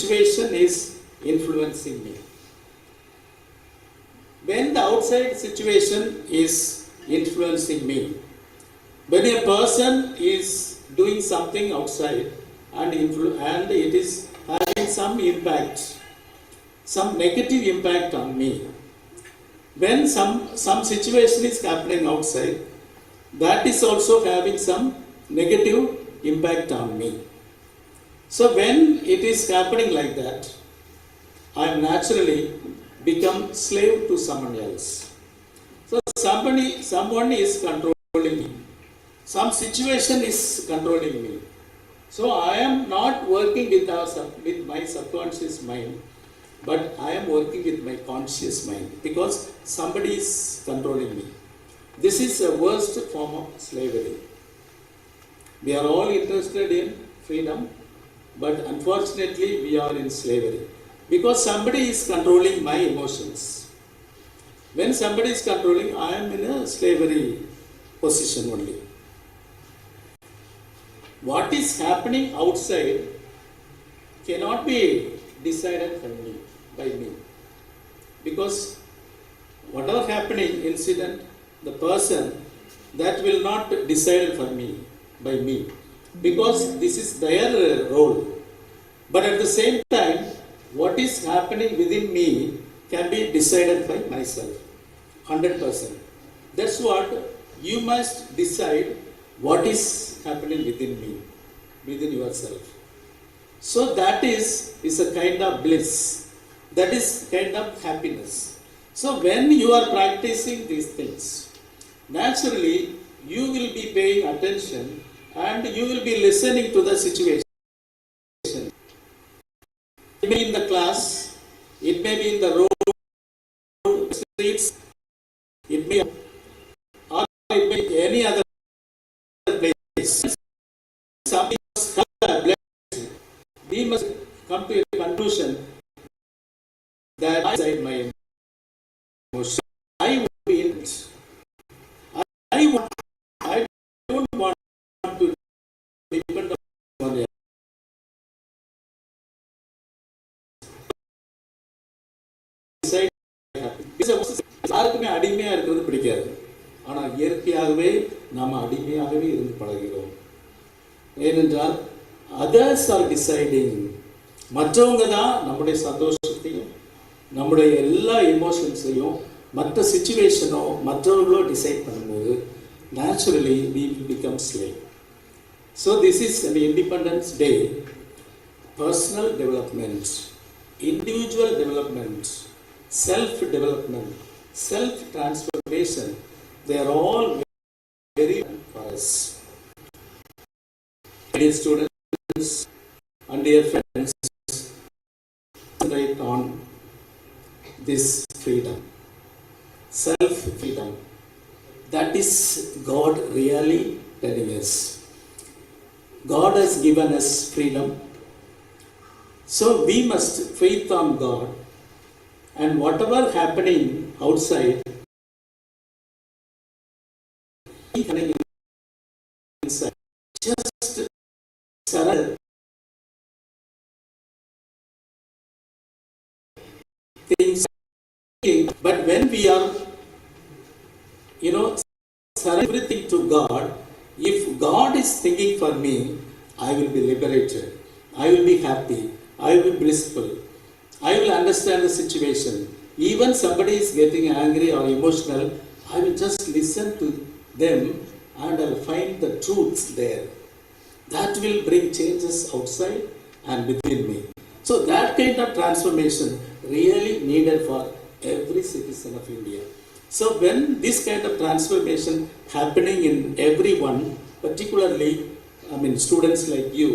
situation is influencing me. When the outside situation is influencing me, when a person is doing something outside and it is having some impact, some negative impact on me, when some situation is happening outside, that is also having some negative impact on me. So when it is happening like that, I am naturally become slave to someone else. So someone is controlling me. Some situation is controlling me. So I am not working with my subconscious mind, but I am working with my conscious mind because somebody is controlling me. This is the worst form of slavery. We are all interested in freedom, but unfortunately we are in slavery because somebody is controlling my emotions. When somebody is controlling, I am in a slavery position only. What is happening outside cannot be decided by me. Because whatever happening incident, the person, that will not be decided by me. Because this is their role. But at the same time, what is happening within me can be decided by myself. 100%. That's what you must decide what is happening within me, within yourself. So that is a kind of bliss. That is kind of happiness. So when you are practicing these things, naturally you will be paying attention and you will be listening to the situation. It may be in the class, it may be in the road, streets, it may be any other place. Something must have blessed. We must come to a conclusion that inside my emotion, I will be in it. I don't want to depend on it. யாருக்குமே அடிமையா இருக்கிறது பிடிக்காது. ஆனால் இயற்கையாகவே நாம் அடிமையாகவே இருந்து பழகிறோம். ஏனென்றால் others are deciding. மற்றவங்க தான் நம்முடைய சந்தோஷத்தையும் நம்முடைய எல்லா எமோஷன்ஸையும் மற்ற சிச்சுவேஷனோ மற்றவர்களோ டிசைட் பண்ணும்போது naturally we will become slave. So this is an Independence Day. Personal development, individual development, self-development, self-transformation, they are all very important for us. Dear students and dear friends, concentrate on this freedom, self-freedom. That is God really telling us. God has given us freedom. So we must faith on God, and whatever happening outside, inside, just surrender things. But when we are, surrender everything to God, if God is thinking for me, I will be liberated, I will be happy, I will be blissful, I will understand the situation. Even somebody is getting angry or emotional, I will just listen to them and I will find the truths there. That will bring changes outside and within me. So that kind of transformation really needed for every citizen of India. So when this kind of transformation happening in everyone, particularly students like you,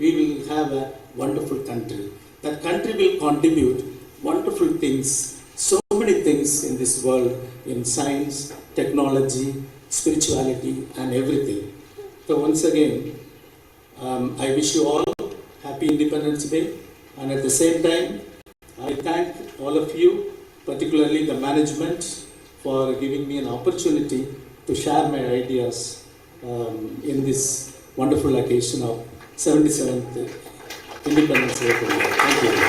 we will have a wonderful country. That country will contribute wonderful things, so many things in this world, in science, technology, spirituality and everything. So once again, I wish you all happy Independence Day, and at the same time, I thank all of you, particularly the management, for giving me an opportunity to share my ideas in this wonderful occasion of 77th Independence Day. Thank you.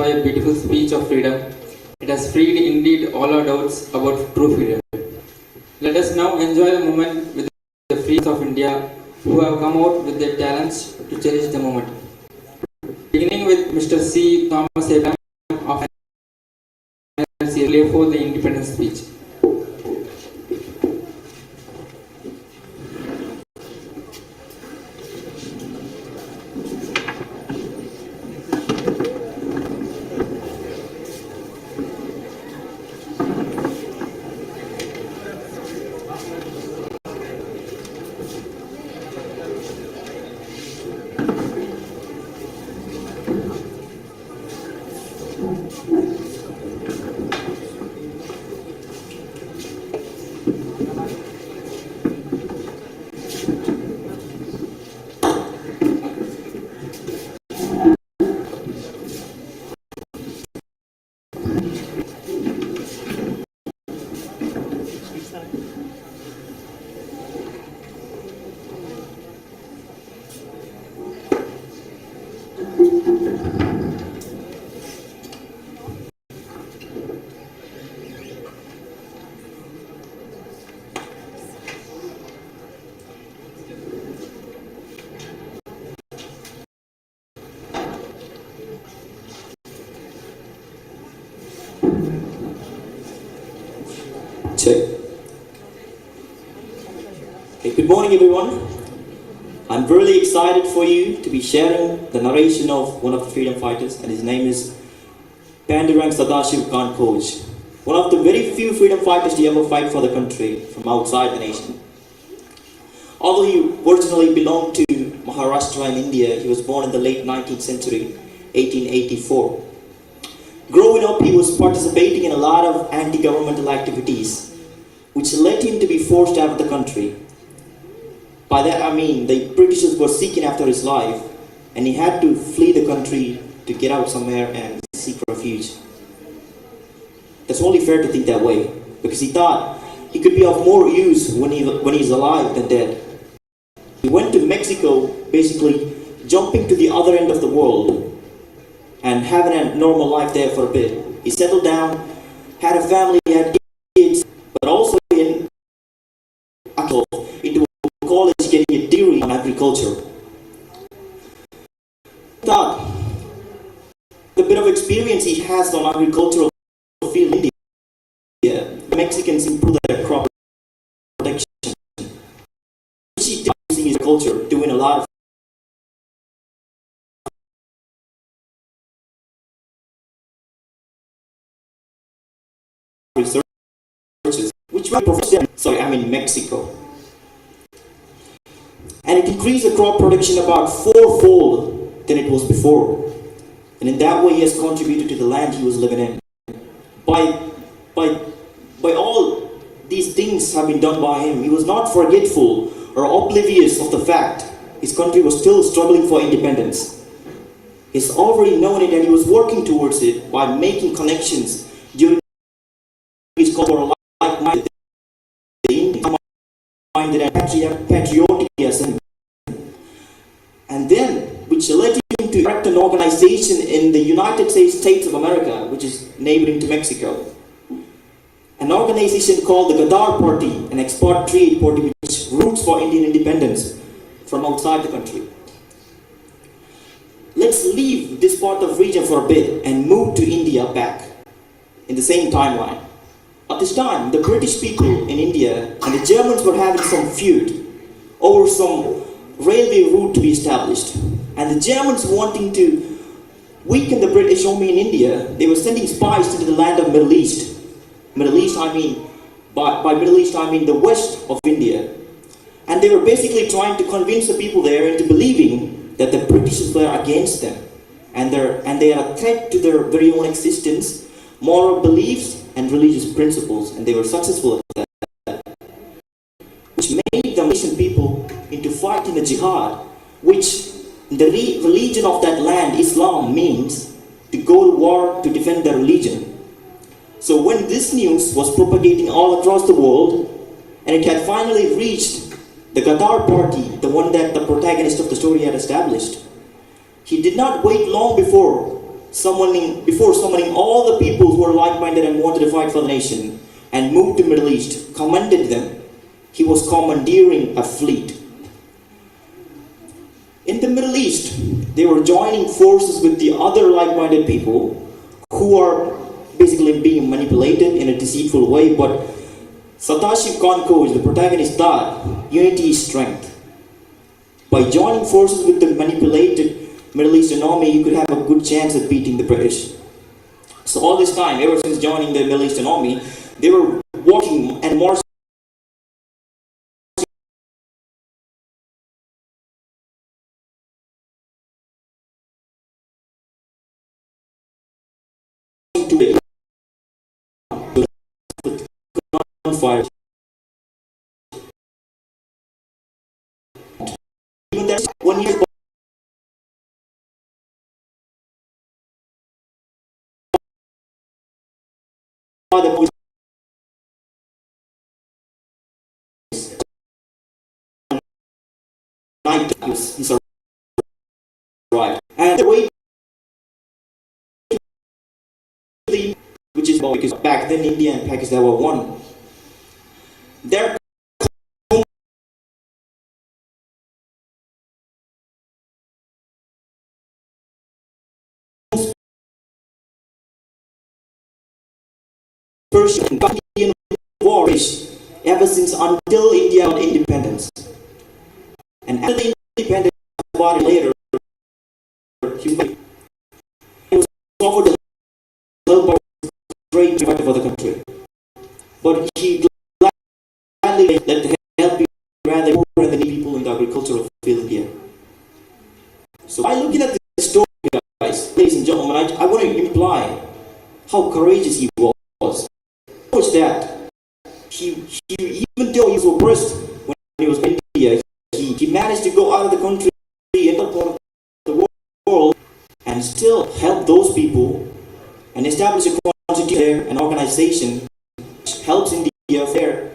a beautiful speech of freedom. It has freed indeed all our doubts about true freedom. Let us now enjoy the moment with the freaks of India who have come out with their talents to cherish the moment. Beginning with Mr. C. Thomas Abraham of NLC for the independence speech. Check. Okay, good morning, everyone. I'm really excited for you to be sharing the narration of one of the freedom fighters, and his name is Pandurang Sadashiv Khan Khoj, one of the very few freedom fighters to ever fight for the country from outside the nation. Although he originally belonged to Maharashtra in India, he was born in the late 19th century, 1884. Growing up, he was participating in a lot of anti-governmental activities, which led him to be forced out of the country. By that I mean, the Britishers were seeking after his life, and he had to flee the country to get out somewhere and seek refuge. That's only fair to think that way, because he thought he could be of more use when he's alive than dead. He went to Mexico, basically jumping to the other end of the world and having a normal life there for a bit. He settled down, had a family, had kids, but also into college getting a degree in agriculture. He thought the bit of experience he has on agricultural field in India, the Mexicans improve their crop protection. Which he did using his culture, doing a lot of researches, which were Mexico. And it increased the crop production about fourfold than it was before. And in that way, he has contributed to the land he was living in. By all these things have been done by him, he was not forgetful or oblivious of the fact his country was still struggling for independence. He's already known it, and he was working towards it by making connections during his cultural like-minded, and patriotic as him. And then, which led him to erect an organization in the United States of America, which is neighboring to Mexico. An organization called the Ghadar Party, an expatriate party which roots for Indian independence from outside the country. Let's leave this part of region for a bit and move to India back in the same timeline. At this time, the British people in India and the Germans were having some feud over some railway route to be established. And the Germans, wanting to weaken the British army in India, they were sending spies into the land of Middle East. Middle East, I mean, by Middle East, I mean the west of India. And they were basically trying to convince the people there into believing that the British were against them. And they are a threat to their very own existence, moral beliefs, and religious principles. And they were successful at that. Which made the Malaysian people into fighting the jihad, which the religion of that land, Islam, means to go to war to defend their religion. So when this news was propagating all across the world, and it had finally reached the Ghadar Party, the one that the protagonist of the story had established, he did not wait long before before summoning all the people who were like-minded and wanted to fight for the nation and moved to the Middle East, commended them, he was commandeering a fleet. In the Middle East, they were joining forces with the other like-minded people who are basically being manipulated in a deceitful way, but Sadashiv Kankoj, the protagonist, thought unity is strength. By joining forces with the manipulated Middle Eastern army, you could have a good chance at beating the British. So all this time, ever since joining the Middle Eastern army, they were walking and marching to the gunfire. Even that's 1 year by the boys. Night he's arrived. And the way which is because back then India and Pakistan were one. Their Persian Indian war is ever since until India got independence. And after the independence, about later, he was offered the help of trade for the country. But he gladly let the help be rather poor and the needy people in the agricultural field here. So by looking at this story, guys, ladies and gentlemen, I want to imply how courageous he was. Much that he even though he was oppressed when he was in India, he managed to go out of the country and up part of the world and still help those people and establish a constitution there, an organization which helps India there,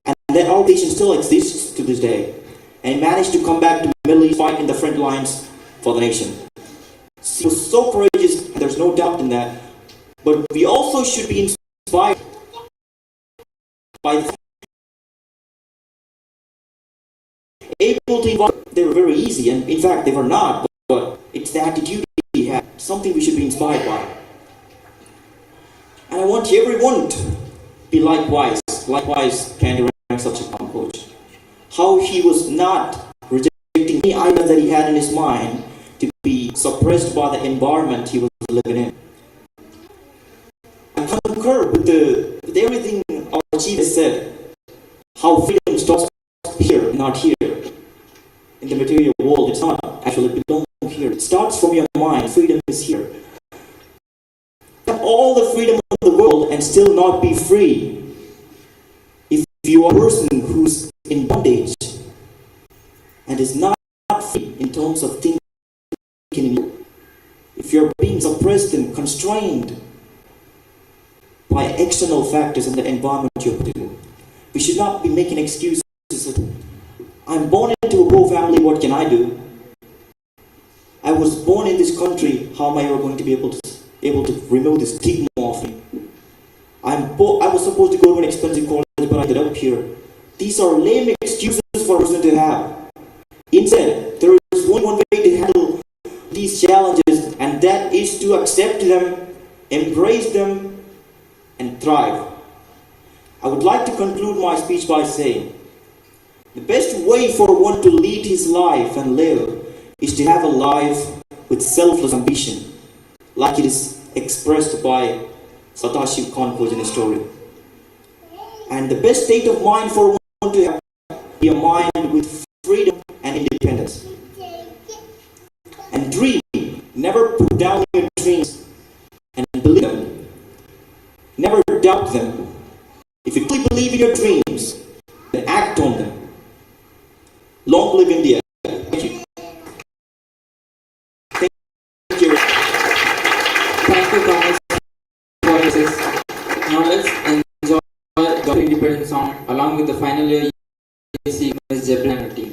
and that organization still exists to this day. And he managed to come back to the Middle East, fight in the front lines for the nation. He was so courageous, and there's no doubt in that. But we also should be inspired by the able to, they were very easy, and in fact they were not, but it's the attitude he had, something we should be inspired by. And I want everyone to be likewise Pandurang Kankoj. How he was not rejecting any idea that he had in his mind to be suppressed by the environment he was living in. I concur with everything our chief has said, how freedom starts here, not here. In the material world, it's not actually belong here. It starts from your mind. Freedom is here. Have all the freedom of the world and still not be free. If you are a person who's in bondage and is not free in terms of thinking, if you're being suppressed and constrained by external factors in the environment you're put in, we should not be making excuses. I'm born into a poor family, what can I do? I was born in this country, how am I ever going to be able to remove this stigma off me? I was supposed to go to an expensive college, but I ended up here. These are lame excuses for a person to have. Instead, there is only one way to handle these challenges, and that is to accept them, embrace them, and thrive. I would like to conclude my speech by saying, the best way for one to lead his life and live is to have a life with selfless ambition, like it is expressed by Sadashiv Kankoj in his story. And the best state of mind for one to have be a mind with freedom and independence. And dream, never put down your dreams and believe them. Never doubt them. If you truly believe in your dreams, then act on them. Long live India. Thank you. Thank you. Thank you, Thomas, for this. Now let's enjoy the independence song along with the final year EC Ms. Jeblan and her team.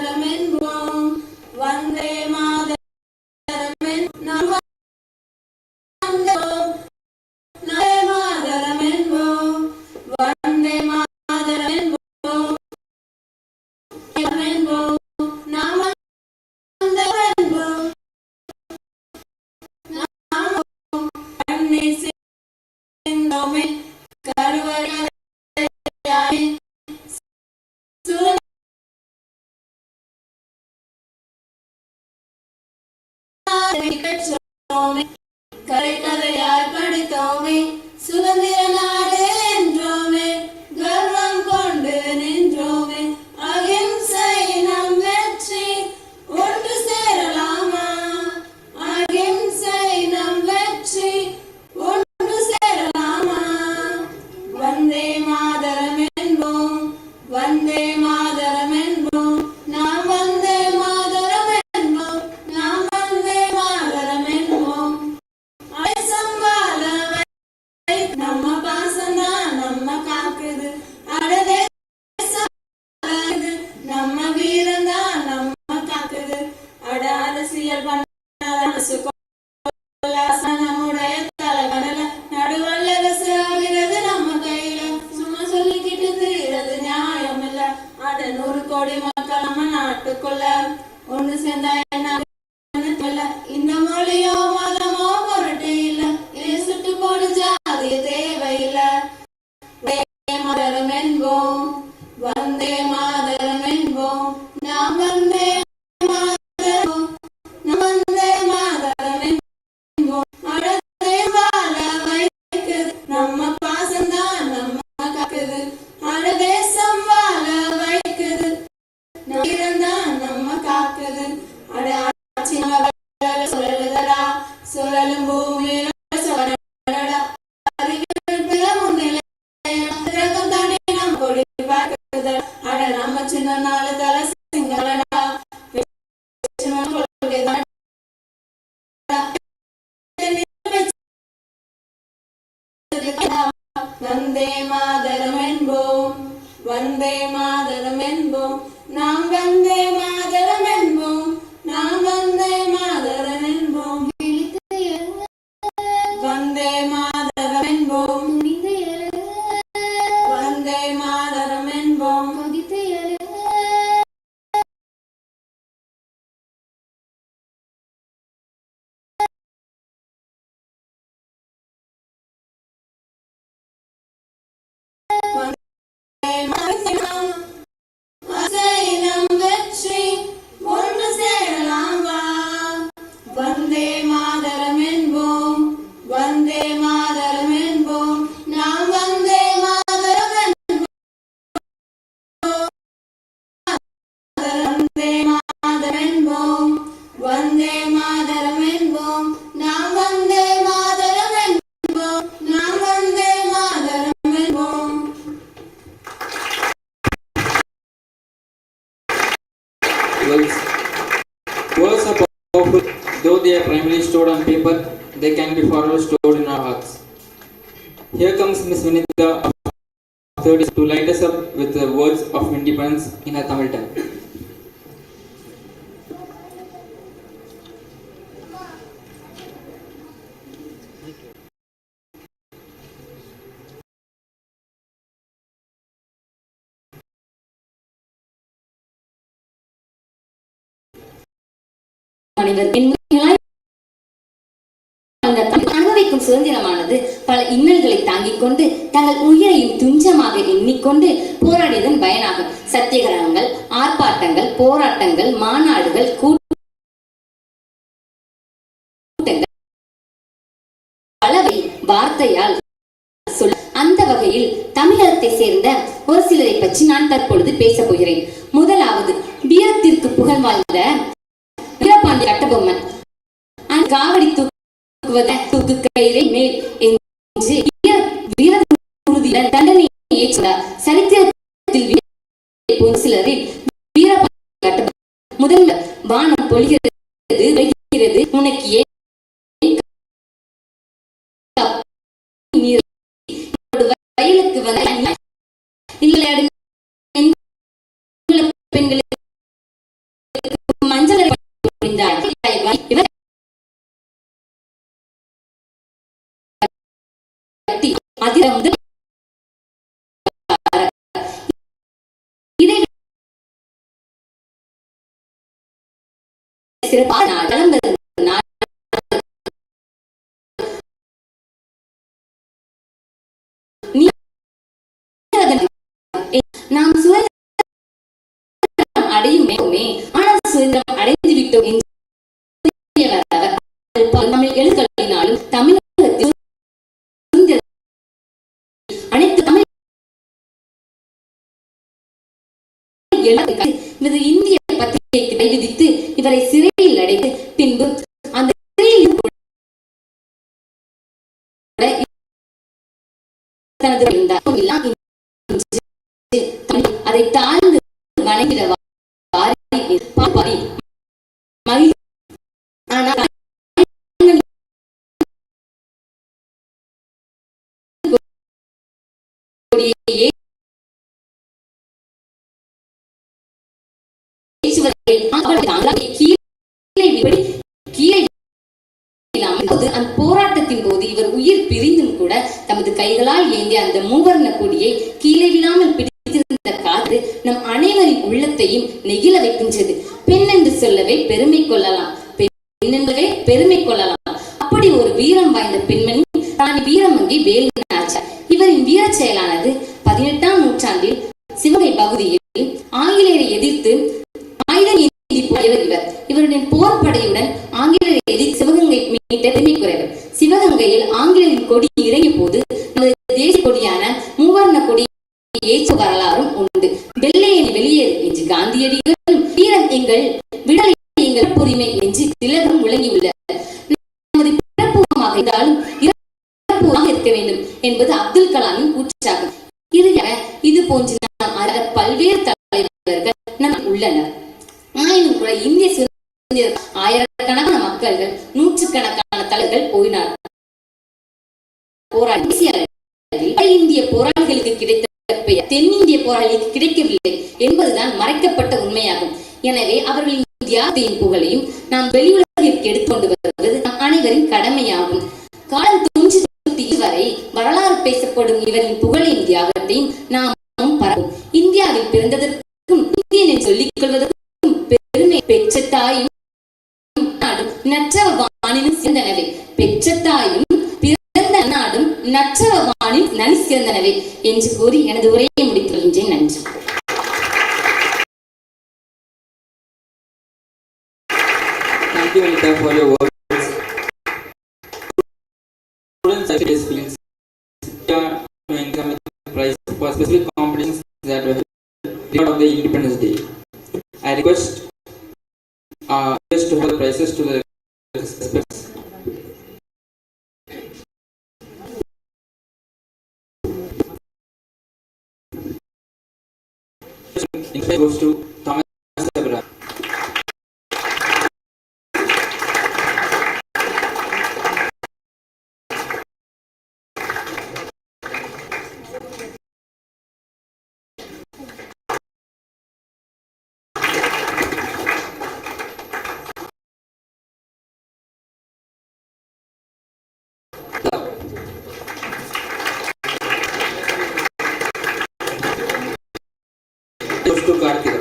Mataram என்போம் வந்தே மாதரம் நாம் வந்தோம் வந்தே மாதரம் என்போம் வந்தே மாதரம் என்போம் நாம் வந்தோம் என்போம் நாம் அன்னை செந்தோமே கருவறையாய் கரை கதையாய் படித்தோமே சுதந்திர நாடு என்றோமே கர்வம் கொண்டு நின்றோமே அகிம்சை நம் வெற்றி ஒன்று சேரலாமா அகிம்சை நம் வெற்றி ஒன்று சேரலாமா வந்தே மாதரம் என்போம் வந்தே மாதரம் என்போம் நாம் வந்தே மாதரம் என்போம் நாம் வந்தே மாதரம் என்போம் தேசம் வாழவை நம்ம பாசம்தான் நம்ம காக்குது அட தேசம் வாழது நம்ம வீரம்தான் நம்ம காக்குது அட அரசியல் பண்ணாத மனசு நம்முடைய தலைவனில நடுவல்ல விசாகிறது நம்ம கையில சும்மா சொல்லிக்கிட்டு தீரது நியாயம் இல்ல அட 100 கோடி மக்கள் நம்ம நாட்டுக்குள்ள ஒண்ணு சேர்ந்தா என்ன இந்த மொழியோ மதமோ பொருட்டு இல்ல சுட்டு போடு ஜாதிய தேவையில்ல வந்தே மாதரம் என்போம் வந்தே மாதரம் என்போம் நாம் வந்தே மாதரம் நாம் வந்தே மாதரம் என்போம் அடத்தை வாழ வைக்குது நம்ம பாசம்தான் நம்ம காக்குது அட தேசம் வாழ வைக்குது வீரம்தான் நம்ம காக்குது அட ஆட்சி சொல்லலுதடா சொல்லலும் பூமியில சொல்லடா அறிவிப்பில முன்னிலை தானே நாம் கொடி பார்க்குது அட நம்ம சின்ன நாலு தலை சிங்களடா வந்தே மாதரம் என்போம் வந்தே மாதரம் என்போம் நாம் வந்தே மாதரம் என்போம் நாம் வந்தே மாதரம் என்போம் வந்தே மாதரம் என்போம் வந்தே மாதரம் என்போம் வெற்றி ஒன்று சேரலாம் வா வந்தே மாதரம் என்போம் வந்தே மாதரம் என்போம் நாம் வந்தே மாதரம் வந்தே மாதரம் என்போம் வந்தே மாதரம் என்போம் நாம் வந்தே மாதரம் என்போம் நாம் வந்தே மாதரம் என்போம். Words are powerful, though they are primarily stored on paper, they can be forever stored in our hearts. Here comes Miss Vinitha of 30 to light us up with the words of independence in her Tamil tongue. அனுபவிக்கும் சுதந்திரமானது பல இன்னல்களை தாங்கிக் கொண்டு தங்கள் உயிரையும் துஞ்சமாக எண்ணிக்கொண்டு போராடியதன் பயனாகும். சத்தியகிரகங்கள், ஆர்ப்பாட்டங்கள், போராட்டங்கள், மாநாடுகள், கூட்டங்கள் பலவை வார்த்தையால் சொல்ல. அந்த வகையில் தமிழகத்தை சேர்ந்த ஒரு சிலரை பற்றி நான் தற்பொழுது பேசப் போகிறேன். முதலாவது, வீரத்திற்கு புகழ் வாழ்ந்த வீரபாண்டிய கட்டபொம்மன். காவடி தூக்கு கயிறை மேல் என்று வீர தண்டனை ஏற்றார். சரித்திரத்தில் சிலரில் வீரபாண்டிய கட்டபொம்மன் முதல் வானம் பொழிகிறது உனக்கு ஏன் வயலுக்கு வந்த பெண்களுக்கு சிறப்பாக நலம் பெறும் நாடு நாம் சுதந்திரம் அடையுமே, ஆனால் சுதந்திரம் அடைந்து விட்டோம் என்று தமிழ் எழுத்துக்களினாலும் தமிழகத்தில் அனைத்து தமிழ் இந்திய பத்திரிகைக்கு தடை விதித்து இவரை சிறையில் அடைத்து பின்பு அந்த சிறையில் அதை தாழ்ந்து வணங்கிட ஆனால் போராட்டத்தின் போது இவர் உயிர் பிரிந்தும் கூட தமது கைகளால் ஏந்திய அந்த மூவர்ண கொடியை கீழே விழாமல் பிடித்திருந்த காற்று நம் அனைவரின் உள்ளத்தையும் நெகிழ வைக்கின்றது. பெண் என்று சொல்லவே பெருமை கொள்ளலாம், பெண் என்பவே பெருமை கொள்ளலாம். அப்படி ஒரு வீரம் வாய்ந்த பெண்மணி ராணி வீரமங்கை வேலு நாச்சியார். இவரின் வீர செயலானது 18ஆம் நூற்றாண்டில் சிவகங்கை பகுதியில் ஆங்கிலேயரை எதிர்த்து ஆயுதம் ஏந்தி போயவர் இவர். இவருடைய போர்படையுடன் ஆங்கிலேயரை எதிர்த்து சிவகங்கை மீட்ட பெருமைக்குரியவர். சிவகங்கையில் ஆங்கிலேயரின் கொடி இறங்கிய போது நமது தேசிய கொடியான மூவர்ண கொடி ஏற்ற வரலாறும் உண்டு. வெள்ளையனி வெளியேறு என்று காந்தியடிகளும், வீரம் எங்கள் விடுதலை எங்கள் உரிமை என்று திலகம் முழங்கியுள்ளார். நமது பிறப்புமாக இருந்தாலும் இறப்புமாக இருக்க வேண்டும் என்பது அப்துல் கலாமின் கூற்றாகும். இறுதியாக இது போன்று நாம் பல்வேறு தலைவர்கள் நம் உள்ளனர். ஆயினும் கூட இந்திய சுதந்திர ஆயிரக்கணக்கான மக்கள்கள், நூற்றுக்கணக்கான தலைவர்கள் போயினார் போராடி. இந்திய போராளிகளுக்கு கிடைத்த பெயர் தென்னிந்திய போராளிகளுக்கு கிடைக்கவில்லை என்பதுதான் மறைக்கப்பட்ட உண்மையாகும். எனவே அவர்களின் தியாகத்தின் புகழையும் நாம் வெளியுலகிற்கு எடுத்துக்கொண்டு வருவது நம் அனைவரின் கடமையாகும். காலம் தோன்றி வரை வரலாறு பேசப்படும் இவரின் புகழையும் தியாகத்தையும் நாம் பரவும். இந்தியாவில் பிறந்ததற்கும் இந்தியன் என்று சொல்லிக் கொள்வதற்கும் பெருமை பெற்ற தாயும் நாடும் நற்றவ வானினும் சிறந்தனவே. பெற்ற தாயும் பிறந்த நாடும் நற்றவ வானின் நனி சிறந்தனவே என்று கூறி எனது உரையை முடித்துக் கொள்கின்றேன். நன்றி. Thank you, Anita, for your words. Students at this field to income prize for specific competitions that were held on the Independence Day. I request to have the prizes to the respects. Next goes to Thomas Sabra. Goes to Karthika.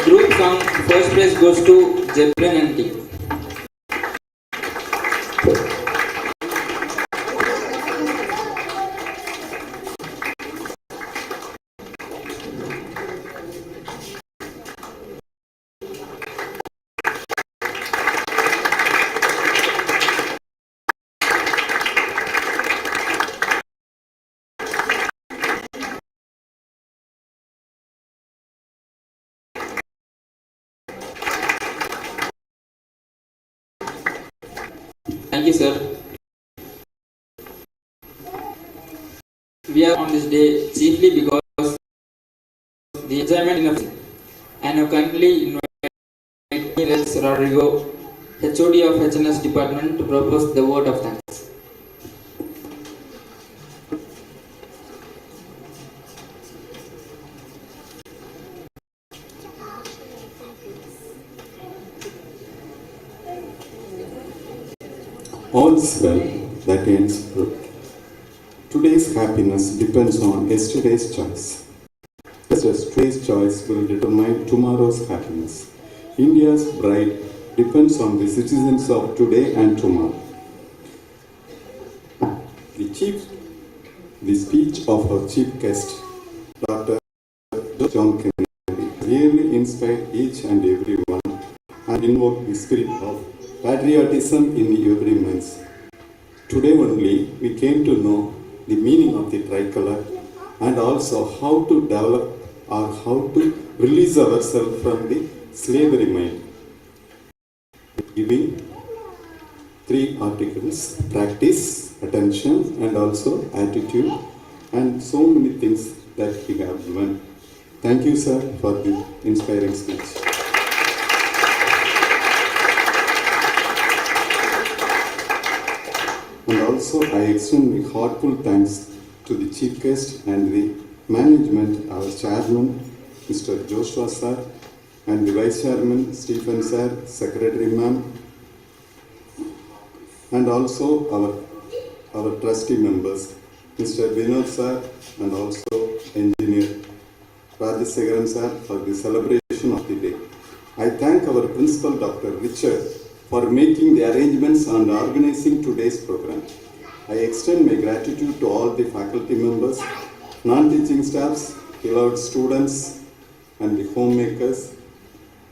Group song first place goes to Jebran and team. Thank you, sir. We are on this day chiefly because the enjoyment in and have kindly invited Rodrigo, HOD of HNS department, to propose the word of thanks. All's well that ends well. Today's happiness depends on yesterday's choice. Just as today's choice will determine tomorrow's happiness. India's pride depends on the citizens of today and tomorrow. The speech of our chief guest, Dr. John Kennedy, really inspired each and every one and invoked the spirit of patriotism in every man. Today only we came to know the meaning of the tricolor and also how to develop or how to release ourselves from the slavery mind. Giving 3 articles: practice, attention, and also attitude, and so many things that we have given. Thank you, sir, for the inspiring speech. And also, I extend my heartfelt thanks to the chief guest and the management, our chairman, Mr. Joshua sir, and the vice chairman, Stephen sir, secretary ma'am, and also our trustee members, Mr. Vinod sir, and also engineer Rajasekharan sir, for the celebration of the day. I thank our principal, Dr. Richard, for making the arrangements and organizing today's program. I extend my gratitude to all the faculty members, non-teaching staffs, beloved students, and the homemakers,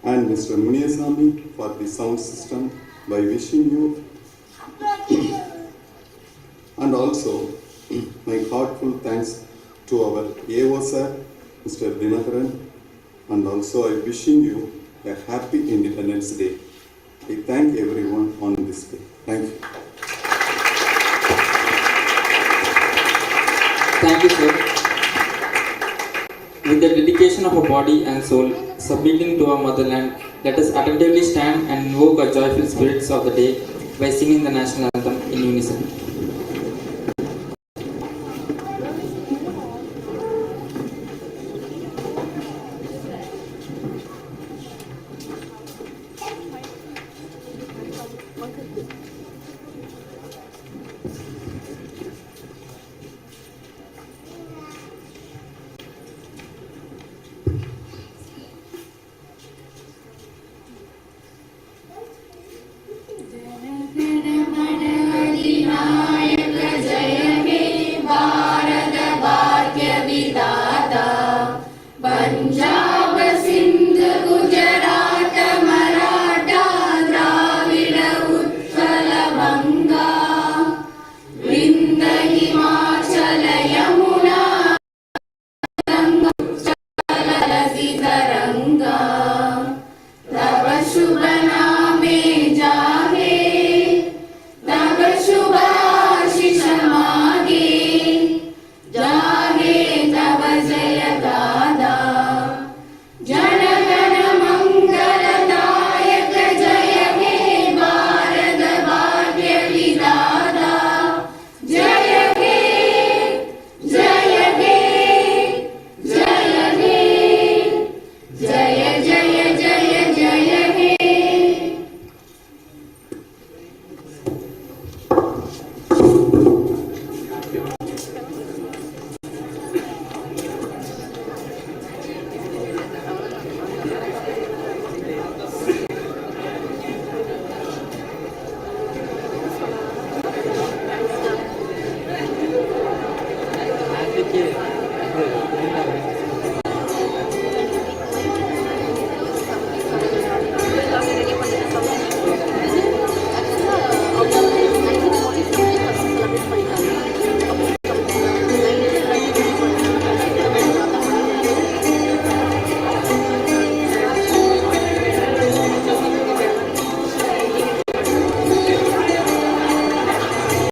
and Mr. Muniyasamy for the sound system, by wishing you and also my heartfelt thanks to our AO sir, Mr. Dinakaran, and also I wishing you a happy Independence Day. I thank everyone on this day. Thank you. Thank you, sir. With the dedication of our body and soul, submitting to our motherland, let us attentively stand and invoke our joyful spirits of the day by singing the national anthem in unison.